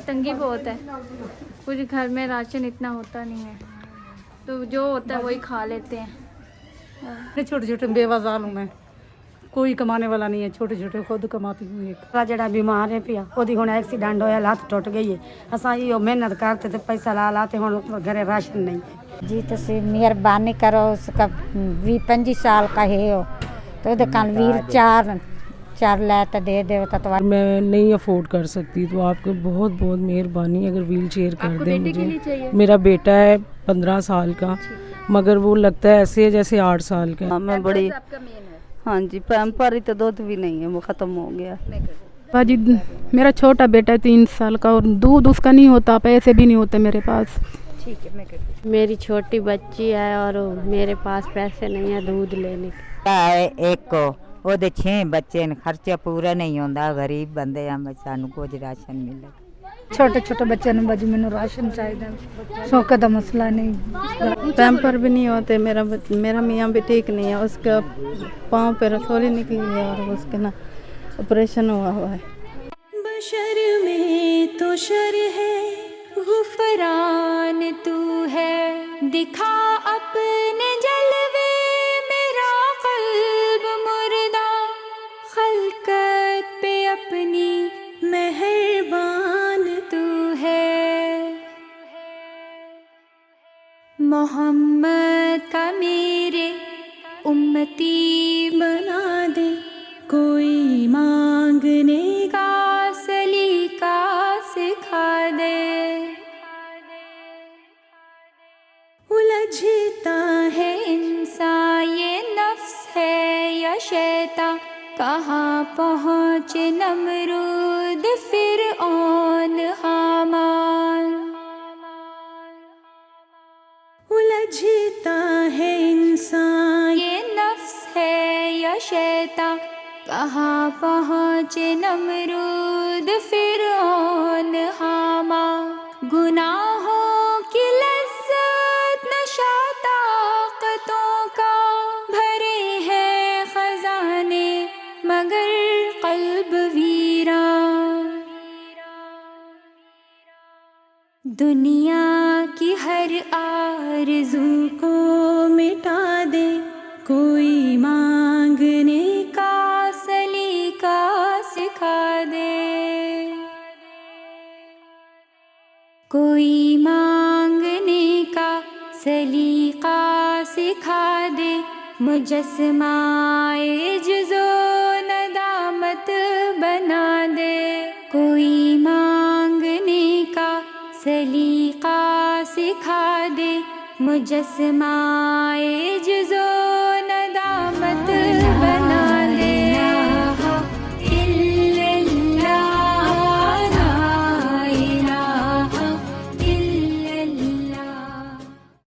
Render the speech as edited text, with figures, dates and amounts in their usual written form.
तंगी बहुत है, कुछ घर में राशन इतना होता नहीं है, तो जो होता है वही खा लेते हैं। छोटे छोटे बेवाजाल हूँ मैं, कोई कमाने वाला नहीं है, छोटे छोटे खुद कमाती हूँ। एक ਜਿਹੜਾ ਬਿਮਾਰ ਹੈ ਪਿਆ ਉਹਦੀ ਹੁਣ ਐਕਸੀਡੈਂਟ ਹੋਇਆ, ਲੱਤ ਟੁੱਟ ਗਈ ਹੈ। ਅਸਾਂ ਇਹ ਮਿਹਨਤ ਕਰਤੇ ਤੇ ਪੈਸਾ ਲਾ ਲਾ ਤੇ ਹੁਣ ਘਰੇ ਰਾਸ਼ਨ नहीं है। जी तुसी मेहरबानी करो, उसका 20-25 साल का है हो तो दुकान वीर चार लै तो दे दे तो मैं नहीं अफोर्ड कर सकती, तो आपको बहुत बहुत मेहरबानी अगर व्हील चेयर कर दें मुझे। मेरा बेटा है 15 साल का, मगर वो लगता है ऐसे है जैसे 8 साल का। मैं बड़ी हाँ जी, पैम्पर ही तो दूध भी नहीं है, वो ख़त्म हो गया। बाजी मेरा छोटा बेटा है 3 साल का और दूध उसका नहीं होता, पैसे भी नहीं होते मेरे पास। मेरी छोटी बच्ची है और मेरे पास पैसे नहीं है दूध लेने के। एक को ਉਹਦੇ 6 ਬੱਚੇ ਨੇ, ਖਰਚਾ ਪੂਰਾ ਨਹੀਂ ਹੁੰਦਾ, ਗਰੀਬ ਬੰਦੇ ਆ, ਸਾਨੂੰ ਕੁਝ ਰਾਸ਼ਨ ਮਿਲੇ। छोटे छोटे बच्चे ने बाजी मैंने राशन चाहिए, शौक का मसला नहीं। पैम्पर भी नहीं होते, मेरा मियाँ भी ठीक नहीं है, उसका पाँव पे रसोली निकली है और उसके ना ऑपरेशन हुआ हुआ है। बशर में तो शर है, गुफरान तू है, दिखा अपने जलवे, मेरा कल्ब मुर्दा, खलकत पे अपनी मेहरबान तू है। मोहम्मद का मेरे उम्मती बना दे, कोई मांगने का सलीका सिखा दे। उलझता है इंसान, ये नफ्स है या शैतान, कहाँ पहुँचे नमरूद फिरऔन हामान। उलझता है इंसान, ये नफ्स है या शैतान, कहाँ पहुँचे नमरूद फिरऔन हामान। गुनाहों की लज्जत नशा ताकतों का, भरे हैं खजाने मगर कल्ब वीरान। दुनिया की हर आरज़ू को मिटा दे, कोई मांगने का सलीका सिखा दे। कोई मांगने का सलीका सिखा दे, मुजस्समाए जुज़ो नदामत बना दे। कोई मांगने का सलीका सिखा दे, मुजस्समाए जुज़ो